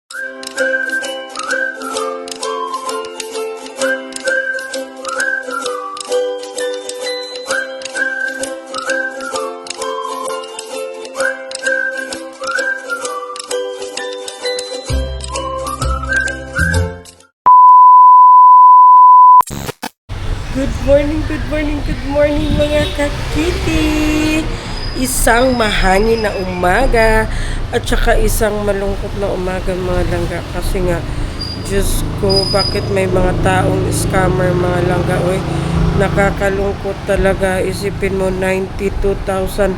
Good morning mga kakiti! Isang mahangin na umaga at saka isang malungkot na umaga mga langga kasi nga, Diyos ko, bakit may mga taong scammer mga langga, oy, nakakalungkot talaga. Isipin mo, 92,000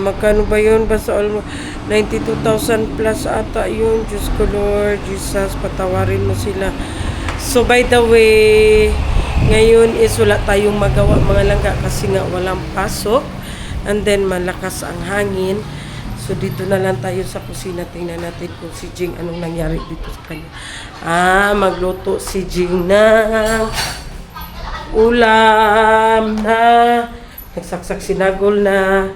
magkano ba yun? Basta almost 92,000 plus ata yun. Diyos ko, Lord Jesus, patawarin mo sila. So by the way, ngayon is wala tayong magawa mga langga kasi nga walang pasok and then malakas ang hangin. So dito na lang tayo sa kusina. Tingnan natin kung si Jing anong nangyari dito sa kanya. Magluto si Jing ng ulam na nagsaksak sinagol na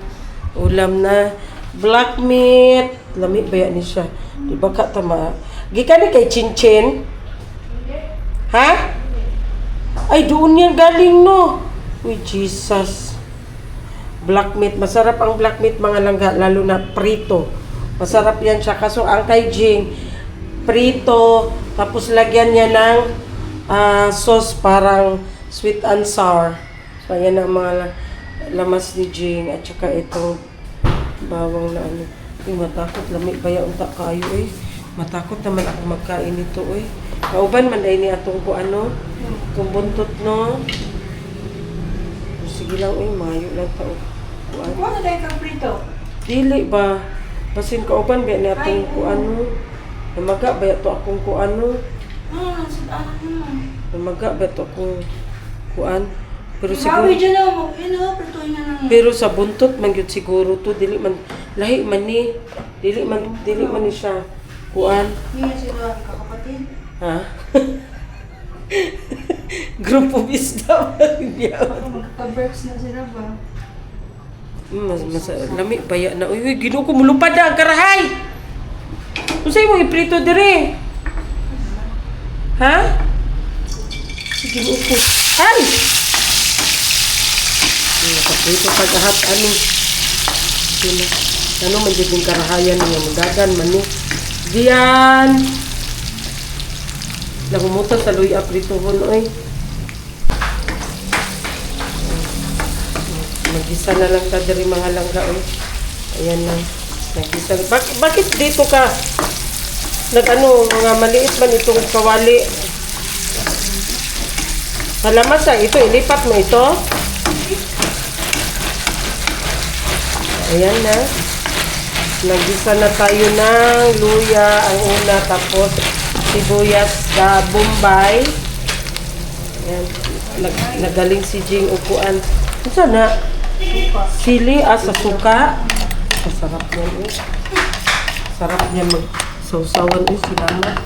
ulam na black meat. Lami ba yan siya? Di ba ka tama? Gikan ni kay Chinchin? Ha? Ay, doon yan galing, no? Uy, Jesus. Black meat. Masarap ang black meat, mga langga. Lalo na prito. Masarap yan siya. Kaso ang kay Jing, prito. Tapos lagyan niya ng sauce parang sweet and sour. So, ayan ang mga lamas ni Jing. At saka itong bawang na ano. Uy, matakot. Lamig ba yung unta kayo, eh. Matakot naman ako magkain ito, eh. Kauban man ay ni atong ko ano, itong buntot, no? Sige lang, mayo lang tao. Kuha na tayo kang prito. Dili ba? Basin kauban ba ni atong ko ano? Namaga ba ito akong ko ano? Sadaan mo. Namaga ba ito akong kuan? Pero Bawi siguro, dyan o, prituin na lang. pero sa buntot man yun siguro to, dili man, lahi man ni, dili man ni siya kuan. Hindi sila kakapatid. Ha? Group of isda. Magka-breaks na sila ba? Lami baya na. Uy, Ginoo ko mulupad na ang karahay. Unsay mo iprito dire? Ha? Ginoo ko. Ay! Nakaprito pag-ahat ani. Ano man jud yung karahayan niya, magagan man ni. Diyan. Nagumutan sa luya prituhon, oy. Magisa na lang ta diri mga langga, oy. Ayan na. Nagisa. Bakit dito ka? Nag-ano, mga maliit man itong kawali. Salamat sa ito, ilipat mo ito. Ayan na. Nagisa na tayo ng luya ang una, tapos sibuyas sa Bombay. Ayan. Nagaling si Jing upuan. Ano na? Sili sa suka. Masarap yan eh. Sarap niya mag-sausawan eh. Salamat.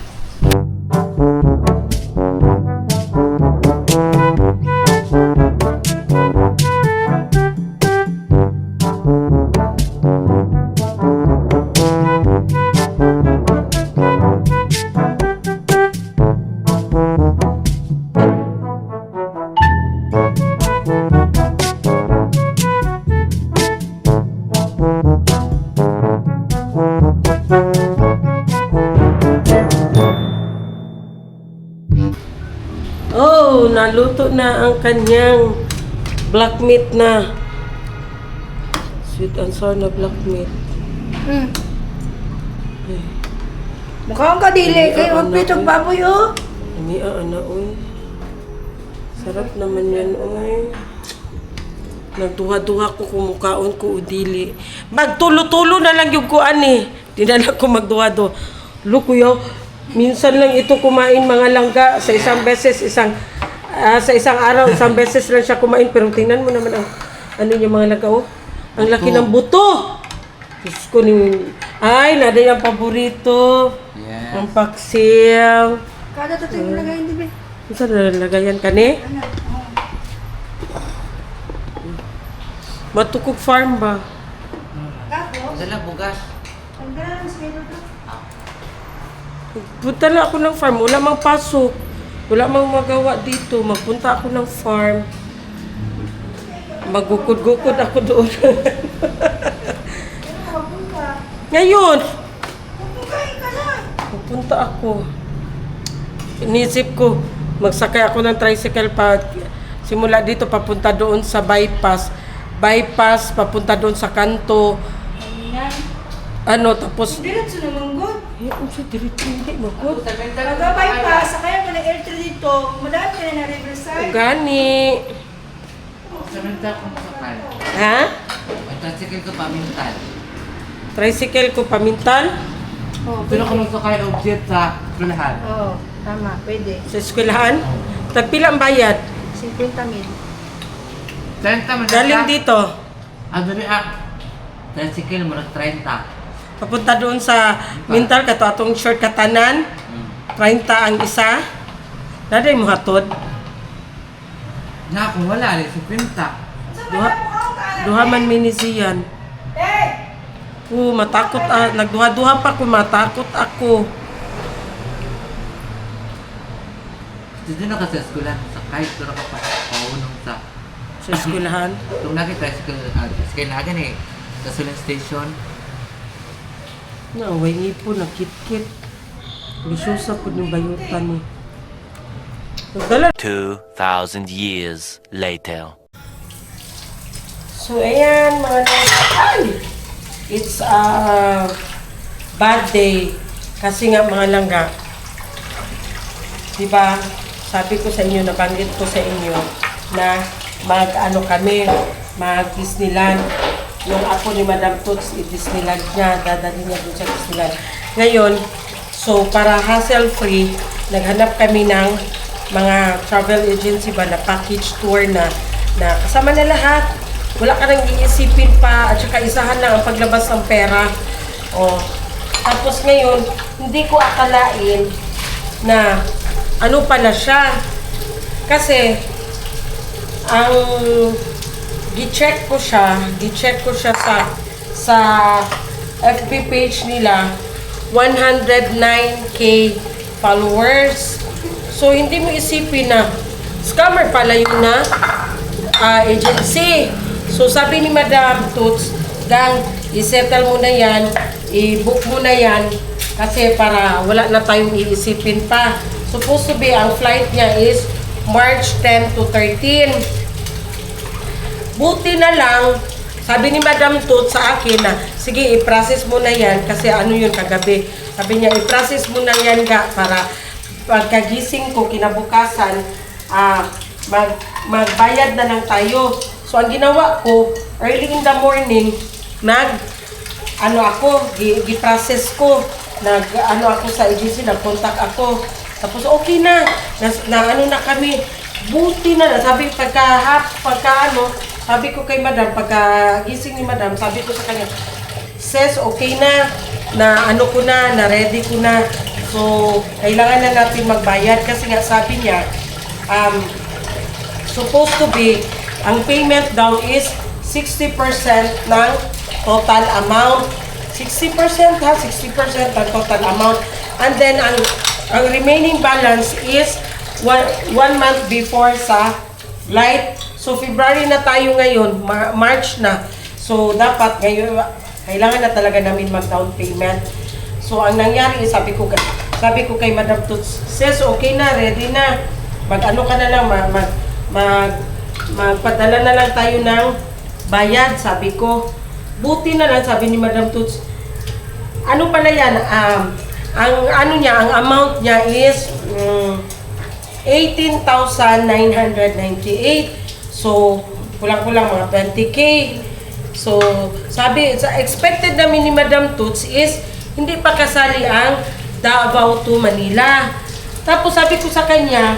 Naluto na ang kanyang black meat na sweet and sour na black meat. Mukhang kadili kayo ang pritong baboy, oh. Ana, oy. Sarap naman yan, oy. Nagduha-duha ko kumukaon ko udili. Magtulo-tulo na lang yung kuan eh. Di na lang ko magduha-duha. Look, kuya, minsan lang ito kumain mga langga sa isang beses, sa isang araw, isang beses lang siya kumain. Pero tingnan mo naman ang ano yung mga lagaw. Ang laki ng buto. Diyos ko ni... Ay, nada yung paborito. Yes. Ang paksil. Kada ito yung lagayin, di ba? Saan nalagayan ka ni? Matukog farm ba? Tapos? Dala bugas. Ang gano'n, mas may luto. Punta lang ako ng farm. Wala mang pasok. Wala mang magawa dito. Magpunta ako ng farm. Magukod-gukod ako doon. Ngayon, pupunta ako. Inisip ko, magsakay ako ng tricycle pa. Simula dito, papunta doon sa bypass. Bypass, papunta doon sa kanto. Tapos... Diretso na manggod. Diretso hindi, magod. Pag-bypass, kaya mo na L3 dito, madaan ka na na Riverside. Gani. Samantal kung sakay. Ha? Ang tricycle ko pamintal. Tricycle ko pamintal. Oh, Pero kung sakay object sa eskwelahan. Oo, tama, pwede. Sa eskwelahan. Tagpila ang bayad. 50,000. 30 man Galing dito. Dali tricycle mo 30. Papunta doon sa mental kato atong short katanan. 30 ang isa. Naday mo hatod. Na kung wala, 50. Duha man minisiyan. Matakot nagduha-duha pa ko, matakot ako. Dito na kasi sa eskwelahan, sakay, pero ka pa paunong sa... Sa eskwelahan. Itong nakita tricycle, eskwelahan eh. Sa Suling Station. Way ngipo, nakit-kit. Bisyosa po ng bayutan ni. Nagdala. 2,000 years later. So, ayan, mga ay! It's a bad day. Kasi nga, mga langga. Diba? Sabi ko sa inyo, nabanggit ko sa inyo na kami, mag-Disneyland. Yung ako ni Madam Toots, i-Disneyland niya, dadali niya doon sa Disneyland. Ngayon, so para hassle-free, naghanap kami ng mga travel agency ba na package tour na kasama na lahat. Wala ka nang iisipin pa at saka isahan lang ang paglabas ng pera. Tapos ngayon, hindi ko akalain na ano pala siya. Kasi ang gi-check ko siya sa FB page nila, 109k followers. So hindi mo isipin na scammer pala yun na agency. So sabi ni Madam Toots, gang, i-settle mo na yan, i-book mo na yan, kasi para wala na tayong iisipin pa. Supposed to be, ang flight niya is March 10 to 13. Buti na lang, sabi ni Madam Toots sa akin na, sige, i-process mo na yan, kasi ano yun kagabi. Sabi niya, i-process mo na yan ga, para pagkagising ko, kinabukasan, magbayad na lang tayo. So, ang ginawa ko, early in the morning, gi-process ko, ako sa agency, nag-contact ako. Tapos, okay na, na kami, buti na, sabi, sabi ko kay Madam, pagkagising ni Madam, sabi ko sa kanya, sis, okay na ready ko na. So, kailangan na natin magbayad kasi nga sabi niya, supposed to be, ang payment daw is 60% ng total amount. 60% ha, 60% ng total amount. And then, ang remaining balance is one month before sa flight. So, February na tayo ngayon, March na. So, dapat ngayon, kailangan na talaga namin mag-down payment. So, ang nangyari is, sabi ko kay Madam Toots, sis, okay na, ready na. Mag-ano ka na lang, magpadala na lang tayo ng bayad, sabi ko. Buti na lang, sabi ni Madam Toots, ano pala yan, ang amount niya is 18,998. So, kulang-kulang mga 20k. So, sabi, expected namin ni Madam Toots is, hindi pa kasali ang Davao to Manila. Tapos sabi ko sa kanya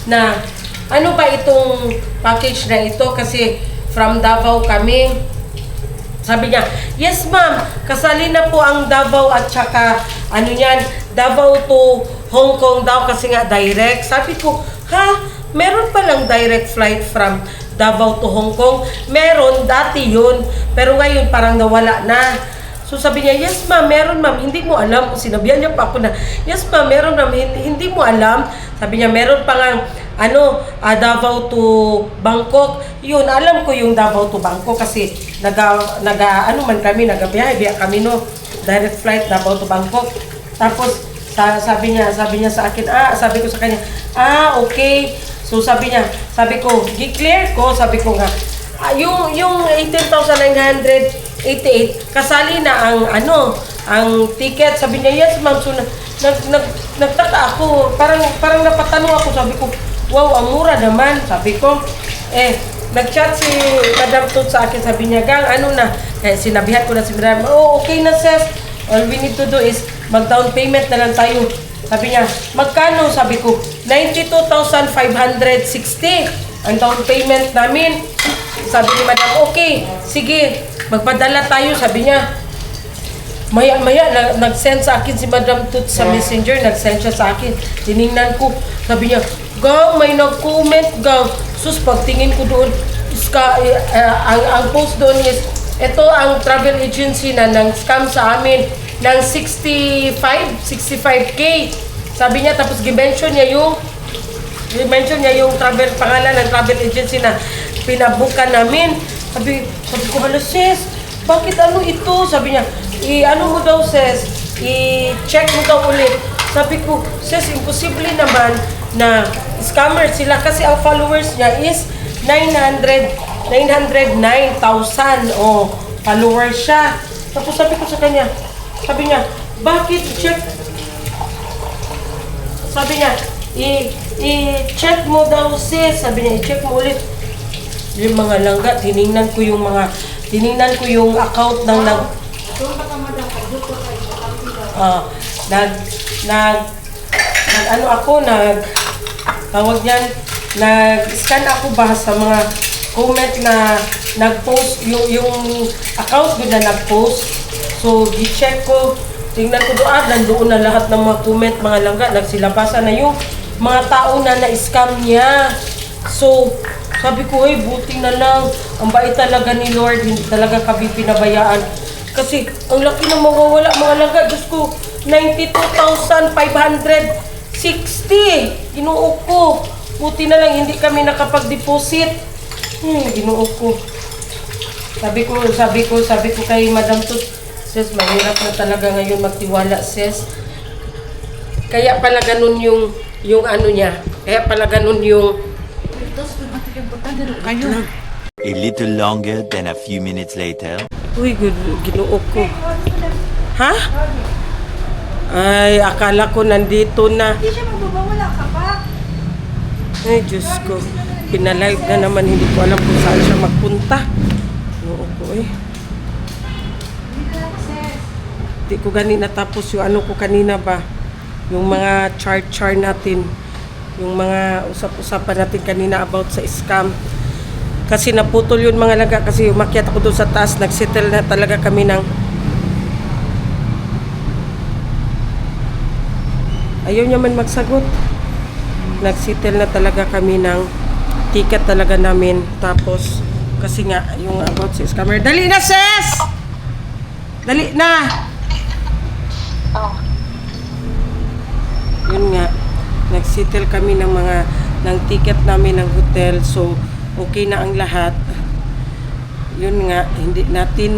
na, ano ba itong package na ito? Kasi from Davao kami. Sabi niya, yes ma'am, kasali na po ang Davao at saka, Davao to Hong Kong daw kasi nga direct. Sabi ko, meron palang direct flight from Davao to Hong Kong? Meron, dati yun. Pero ngayon parang nawala na. So sabi niya, yes ma'am, meron ma'am, hindi mo alam. Sinabihan niya pa ako na, yes ma'am, meron ma'am, hindi mo alam. Sabi niya, meron pa nga, Davao to Bangkok. Yun, alam ko yung Davao to Bangkok kasi nagabiyahe kami no, direct flight Davao to Bangkok. Tapos, sabi niya sa akin, sabi ko sa kanya, okay. So sabi ko, gi-clear ko, sabi ko nga, yung 18,988 kasali na ang ticket. Sabi niya, yes ma'am. So nagtaka ako, parang napatanong ako, sabi ko, wow, ang mura naman, sabi ko. Nag-chat si Madam Tut sa akin, sabi niya, gang, sinabihan ko na si Madam, okay na sis, all we need to do is mag-down payment na lang tayo. Sabi niya, magkano? Sabi ko, 92,560 ang down payment namin. Sabi ni Madam, okay, sige, magpadala tayo, sabi niya. Maya, nag-send sa akin si Madam Tut sa messenger, nag-send siya sa akin. Tiningnan ko, sabi niya, gang, may nag-comment, gang. Sus, pagtingin ko doon, ang post doon is, ito ang travel agency na nang-scam sa amin ng 65K. Sabi niya, tapos i-mention niya yung pangalan ng travel agency na pinabukan namin. Sabi ko, hala sis, bakit ito? Sabi niya, mo daw sis, i-check mo daw ulit. Sabi ko, sis, imposible naman na scammer sila kasi ang followers niya is 909,000 followers siya. Tapos sabi ko sa kanya, sabi niya, bakit check? Sabi niya, i-check mo daw sis. Sabi niya, i-check mo ulit. Yung mga langga, tiningnan ko yung account ng nag-scan ako ba sa mga comment na nag-post, yung account din na nag-post. So, di-check ko, tingnan ko doon, nandoon na lahat ng mga comment, mga langga, nagsilabasan na yung mga tao na na-scam niya. So, sabi ko, buti na lang, ang bait talaga ni Lord, hindi talaga kami pinabayaan. Kasi, ang laki na mawawala, mga langga, Diyos ko, 92,560. Ginuo ko. Buti na lang, hindi kami nakapag-deposit. Ginuo ko. Sabi ko kay Madam Tut, sis, mahirap na talaga ngayon magtiwala, sis. Kaya pala ganun yung niya. Kaya pala ganun yung... A little longer than a few minutes later. Uy, ginuo ko. Ha? Ay, akala ko nandito na. Hindi siya magbabawala ka pa. Ay, Diyos ko. Pinalive na naman. Hindi ko alam kung saan siya magpunta. Ginuo ko Hindi ko ganina tapos yung ko kanina ba. Yung mga chart natin. Yung mga usap-usapan natin kanina about sa scam. Kasi naputol yun mga laga. Kasi umakyat ako doon sa taas. Nagsettle na talaga kami ng... Ayaw niya man magsagot. Nagsettle na talaga kami ng ticket talaga namin. Tapos, kasi nga, yung about sa scammer. Dali na, sis! Dali na! Yun nga. Nagsettle kami ng ticket namin ng hotel. So, okay na ang lahat. Yun nga, hindi natin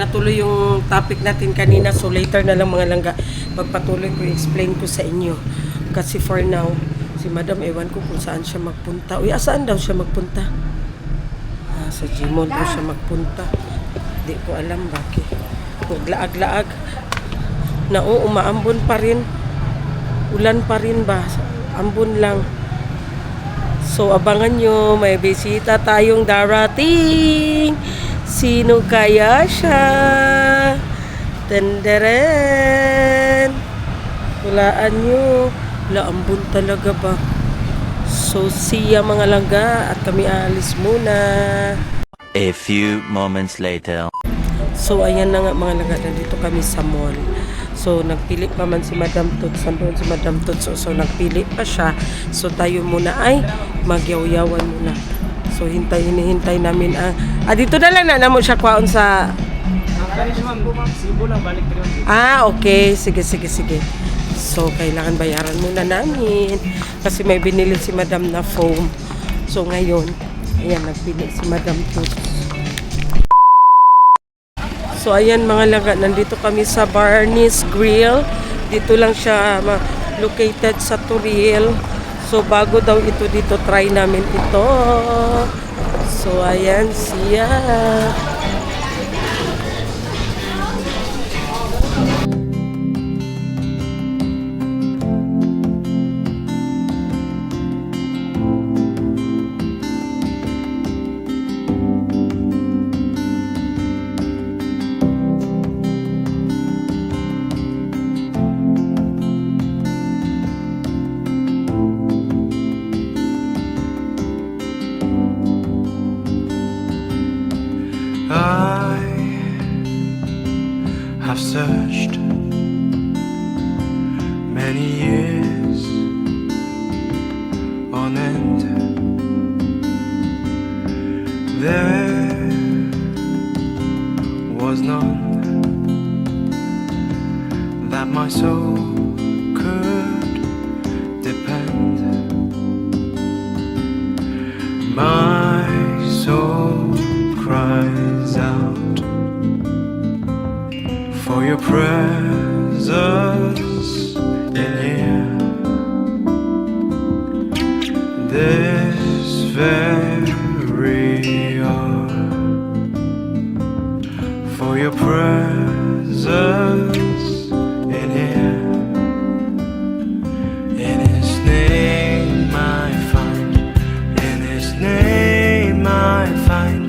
natuloy yung topic natin kanina. So, later na lang mga langga, magpatuloy ko, explain ko sa inyo. Kasi for now, si Madam, ewan ko kung saan siya magpunta. Uy, saan daw siya magpunta? Sa Gmall daw siya magpunta. Hindi ko alam bakit. Laag-laag. Umaambon pa rin. Ulan pa rin ba? Ambon lang. So, abangan nyo. May bisita tayong darating. Sino kaya siya? Tenderen. Hulaan nyo. Ambon talaga ba? So, siya mga langga. At kami aalis muna. A few moments later. So, ayan na nga mga langga. Nandito kami sa mall. So, nagpili pa man si Madam Tut. Sandoon si Madam Tut. So, nagpili pa siya. So, tayo muna ay magyaw-yawan muna. So hinihintay namin ang dito na lang na namo siya kwaon sa okay, sige. So kailangan bayaran muna namin kasi may binili si Madam na foam. So ngayon, ayan nagbili si Madam Toots. So ayan mga langga, nandito kami sa Barney's Grill. Dito lang siya located sa Turil. So bago daw ito dito, try namin ito. So ayan siya. I have searched many years on end. There was none that my soul could depend. My soul cries out for your presence in here. This very hour, for your presence in here. In His name I find, in His name I find.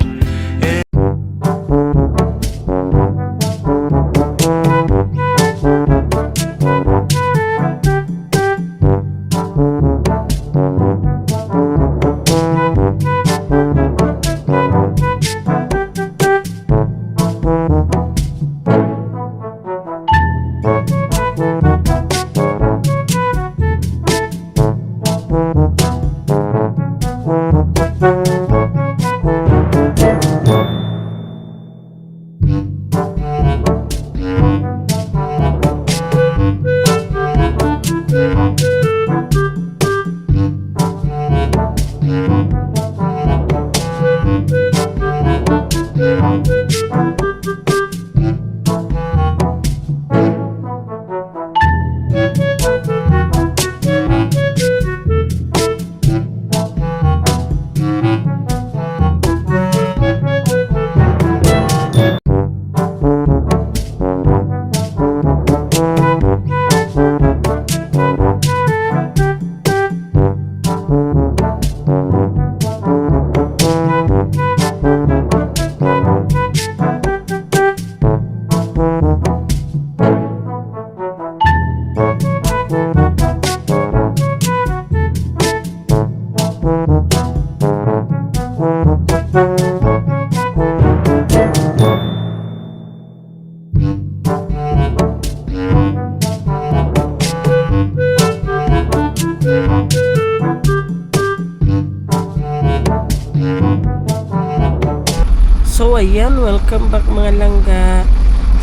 So ayan, welcome back mga langga.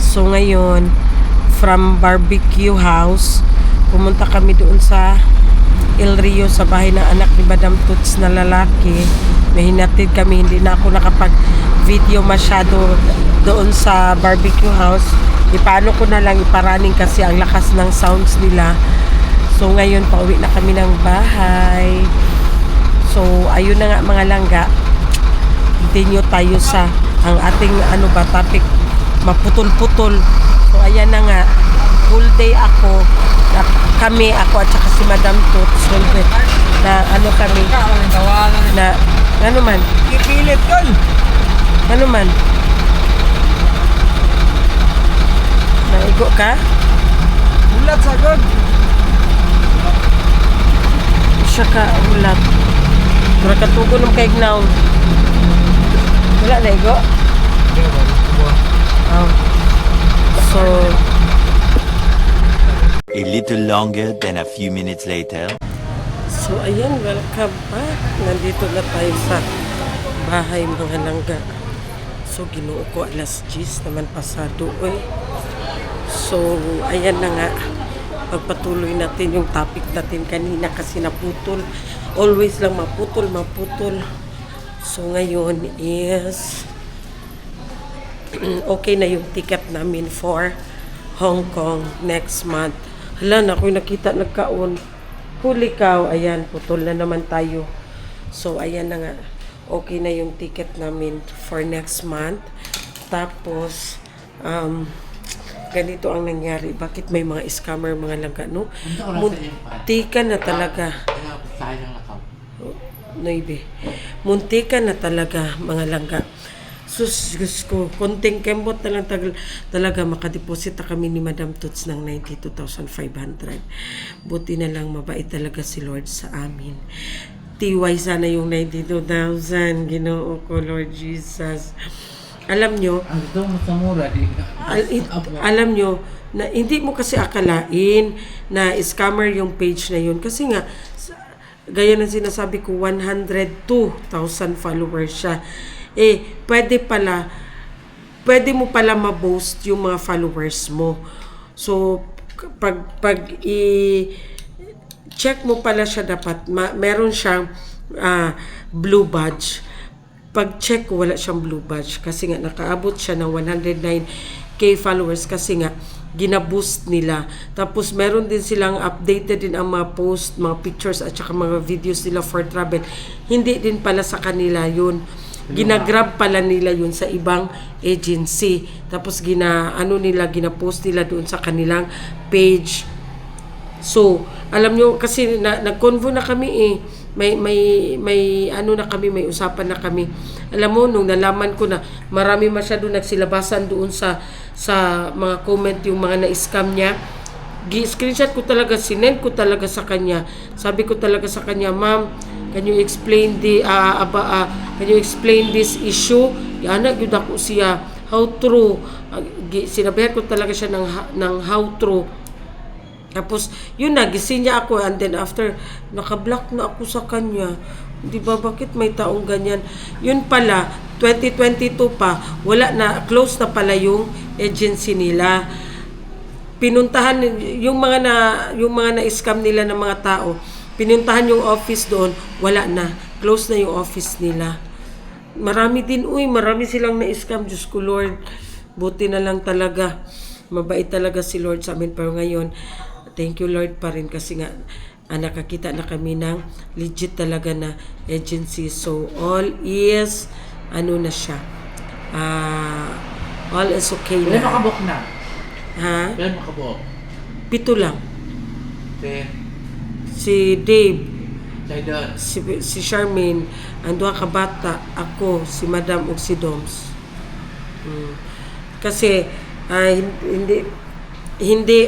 So ngayon, from barbecue house, pumunta kami doon sa El Rio sa bahay ng anak ni Madam Toots na lalaki. May hinatid kami, hindi na ako nakapag-video masyado doon sa barbecue house. Ipaano ko na lang iparaning kasi ang lakas ng sounds nila. So ngayon, pauwi na kami ng bahay. So ayun na nga mga langga. Continue tayo sa ang ating topic, maputol-putol. So ayan na nga, full day ako ako at saka si Madam Toots na kami na man Ipilit kon! man naigo ka Ulat sa god! siya ka ulat mura katugo ng kaignaw. Wala na igo? Oh. So A little longer than a few minutes later. ayan, welcome back. Nandito na tayo sa bahay mga langga. So ginuo ko alas 10 naman pasado So ayan na nga, pagpatuloy natin yung topic natin kanina kasi naputol. Always lang maputol. So ngayon is okay na yung ticket namin for Hong Kong next month. Hala na, ako'y nakita nagkaon. Huli cow, ayan, putol na naman tayo. So, ayan na nga. Okay na yung ticket namin for next month. Tapos, ganito ang nangyari. Bakit may mga scammer, mga langga, no? Muntikan na talaga. Sayang na ka. Noibe. Muntikan na talaga, mga langga. Sus ko, konting kembot na lang talaga makadeposita kami ni Madam Toots ng 92,500. Buti na lang mabait talaga si Lord sa amin. Tiway sana yung 92,000. Ginoo ko, Lord Jesus. Alam nyo, Ang gusto mo sa mura, di alam nyo, na hindi mo kasi akalain na scammer yung page na yun. Kasi nga, gaya ng sinasabi ko, 102,000 followers siya. Pwede mo pala ma-boast yung mga followers mo. So, pag i-check mo pala siya dapat, meron siyang blue badge. Pag check ko, wala siyang blue badge kasi nga nakaabot siya ng 109k followers kasi nga ginaboost nila. Tapos meron din silang updated din ang mga post, mga pictures at saka mga videos nila for travel. Hindi din pala sa kanila yun. Ginagrab pala nila yun sa ibang agency. Tapos ginapost nila doon sa kanilang page. So, alam nyo, kasi nag-convo na kami may usapan na kami. Alam mo, nung nalaman ko na marami masyado nagsilabasan doon sa mga comment yung mga na-scam niya, screenshot ko talaga, sinend ko talaga sa kanya. Sabi ko talaga sa kanya, ma'am, can you explain this issue? Yana gyud ako siya, how true. Sinabihan ko talaga siya ng how true. Tapos yun na, gising niya ako, and then after naka-block na ako sa kanya. Di ba, bakit may taong ganyan? Yun pala 2022 pa, wala na, close na pala yung agency nila. Pinuntahan yung mga na-scam nila ng mga tao. Pinuntahan yung office doon, wala na. Close na yung office nila. Marami silang na-scam. Diyos ko, Lord. Buti na lang talaga. Mabait talaga si Lord sa amin. Pero ngayon, thank you, Lord, pa rin. Kasi nga, nakakita na kami ng legit talaga na agency. So, all is, na siya. All is okay Kailan na. makabok na? Ha? Kailan makabok? 7 lang. Then, Si Dave, Saydon. si Charmaine, ang duha ka bata, ako, si Madam ug si Doms. Kasi hindi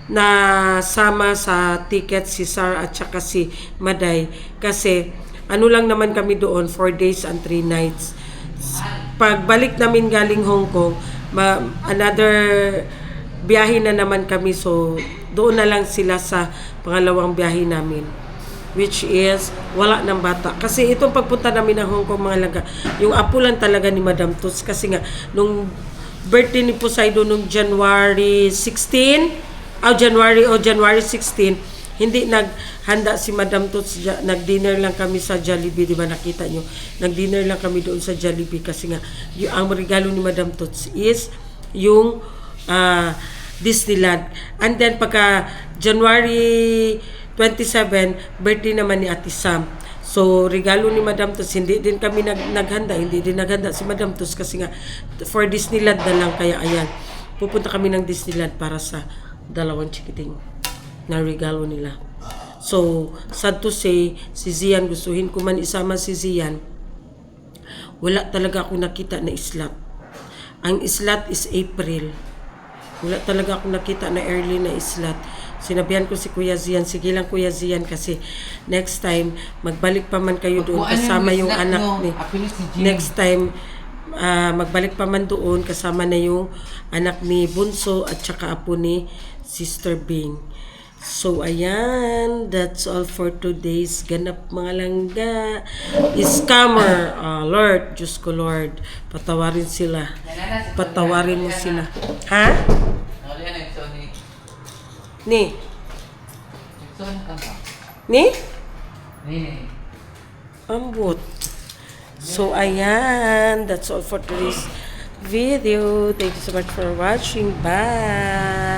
nasama sa ticket si Sar at saka si Maday kasi lang naman kami doon 4 days and 3 nights. Pagbalik namin galing Hong Kong, another biyahe na naman kami, so doon na lang sila sa pangalawang biyahe namin, which is wala ng bata. Kasi itong pagpunta namin ng Hong Kong, mga langga, yung apo lang talaga ni Madam Toots kasi nga nung birthday ni Poseidon nung January 16, January 16, hindi naghanda si Madam Toots. Nag-dinner lang kami sa Jollibee, di ba nakita nyo? Nag-dinner lang kami doon sa Jollibee kasi nga ang regalo ni Madam Toots is yung Disneyland. And then pagka January 27, birthday naman ni Ate Sam. So regalo ni Madam Toots, hindi din kami naghanda si Madam Toots kasi nga for Disneyland na lang. Kaya ayan, pupunta kami ng Disneyland para sa dalawang chikiting na regalo nila. So sad to say, si Zian, gustuhin ko man isama si Zian, wala talaga ako nakita na slot. Ang slot is April. Wala talaga ako nakita na early na slot. Sinabihan ko si Kuya Zian, sige lang Kuya Zian, kasi next time magbalik pa man kayo doon kasama yung anak ni. Next time magbalik pa man doon kasama na yung anak ni Bunso at saka apo ni Sister Bing. So, ayan. That's all for today's ganap mga langga. Scammer alert. Diyos ko Lord. Patawarin sila. Patawarin mo sila. Ha? Ano yan yung Sony? Ni? Yung Sony ka ba? Ni? Nini. Ambot. So, ayan. That's all for today's video. Thank you so much for watching. Bye!